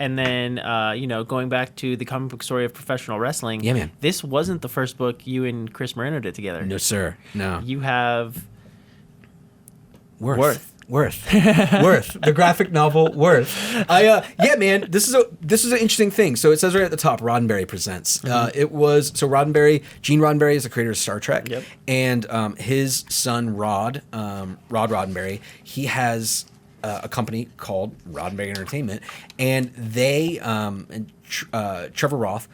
And then, going back to the comic book story of professional wrestling. Yeah, man. This wasn't the first book you and Chris Moreno did together. No, sir. No. You have Worth. The graphic novel Worth. Yeah, man, this is an interesting thing. So it says right at the top, Roddenberry presents. Gene Roddenberry is the creator of Star Trek. Yep. And his son Rod Roddenberry, he has a company called Roddenberry Entertainment, and they Trevor Roth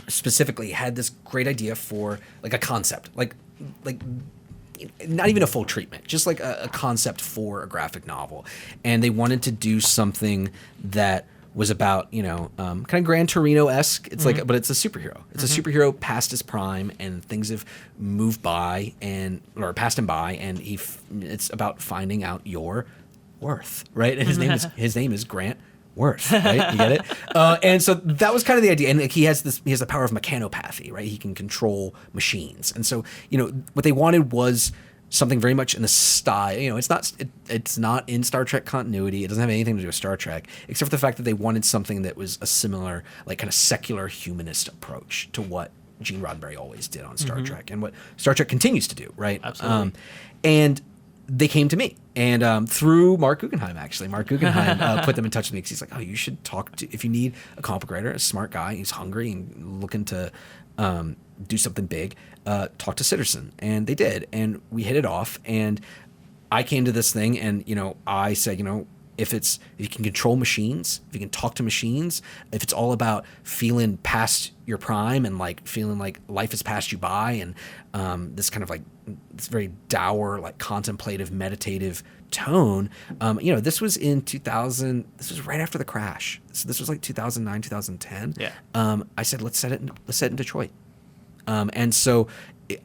specifically had this great idea for like a concept, like not even a full treatment, just like a concept for a graphic novel. And they wanted to do something that was about, kind of Gran Torino-esque. It's like, but it's a superhero. It's a superhero past his prime, and things have moved by or passed him by, and it's about finding out your worth, right? And his name is Grant Worth, right? You get it? And so that was kind of the idea. And like, he has the power of mechanopathy, right? He can control machines. And so, what they wanted was something very much in the style. It's not in Star Trek continuity. It doesn't have anything to do with Star Trek, except for the fact that they wanted something that was a similar, like kind of secular humanist approach to what Gene Roddenberry always did on Star Trek, and what Star Trek continues to do, right? Absolutely. And they came to me, and through Mark Guggenheim, actually. Mark Guggenheim put them in touch with me, because he's like, oh, you should talk to, if you need a comic book writer, a smart guy, he's hungry and looking to do something big, talk to Sitterson. And they did, and we hit it off, and I came to this thing, and, I said, if you can control machines, if you can talk to machines, if it's all about feeling past your prime and like feeling like life has passed you by, and this kind of like this very dour, like contemplative, meditative tone. This was in 2000. This was right after the crash. So this was like 2009, 2010. Yeah. I said, let's set it in Detroit. And so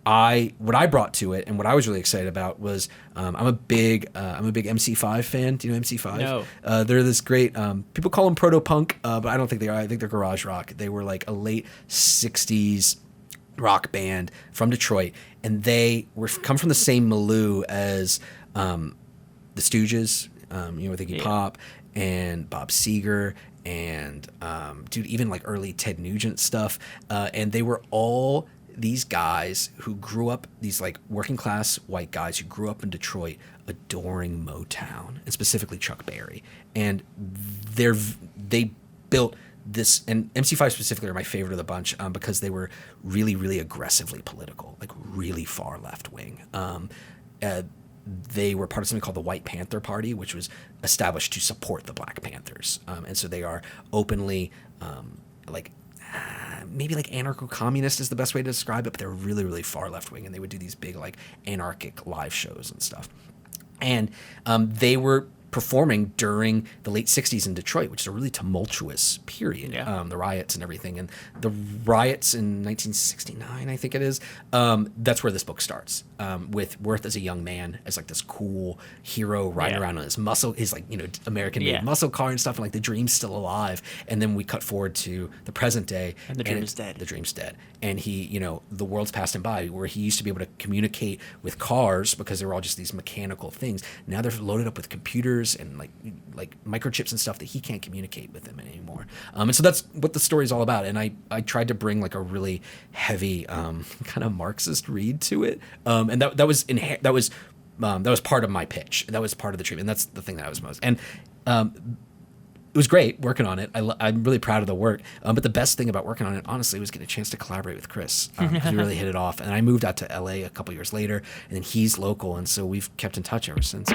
what I brought to it, and what I was really excited about was, I'm a big MC5 fan. Do you know MC5? No. They're this great, people call them proto-punk, but I don't think they are. I think they're garage rock. They were like a late 60s rock band from Detroit, and they come from the same milieu as the Stooges, with Iggy Pop and Bob Seger, and even like early Ted Nugent stuff, and they were all these guys who grew up, these like working class white guys who grew up in Detroit adoring Motown, and specifically Chuck Berry, and they built this, and MC5 specifically are my favorite of the bunch, because they were really, really aggressively political, like really far left wing. They were part of something called the White Panther Party, which was established to support the Black Panthers. And so they are openly maybe like anarcho-communist is the best way to describe it, but they're really, really far left wing, and they would do these big like anarchic live shows and stuff. And they were performing during the late 60s in Detroit, which is a really tumultuous period, the riots and everything. And the riots in 1969, I think it is, that's where this book starts, with Worth as a young man, as like this cool hero riding around on his American-made muscle car and stuff, and like the dream's still alive. And then we cut forward to the present day. And the dream is dead. The dream's dead. And he, the world's passed him by, where he used to be able to communicate with cars because they were all just these mechanical things. Now they're loaded up with computers and like microchips and stuff that he can't communicate with them anymore. And so that's what the story is all about. And I tried to bring like a really heavy kind of Marxist read to it. And that was part of my pitch. That was part of the treatment. And that's the thing that I was most. And it was great working on it. I'm really proud of the work. But the best thing about working on it, honestly, was getting a chance to collaborate with Chris. We really hit it off. And I moved out to LA a couple years later, and then he's local. And so we've kept in touch ever since.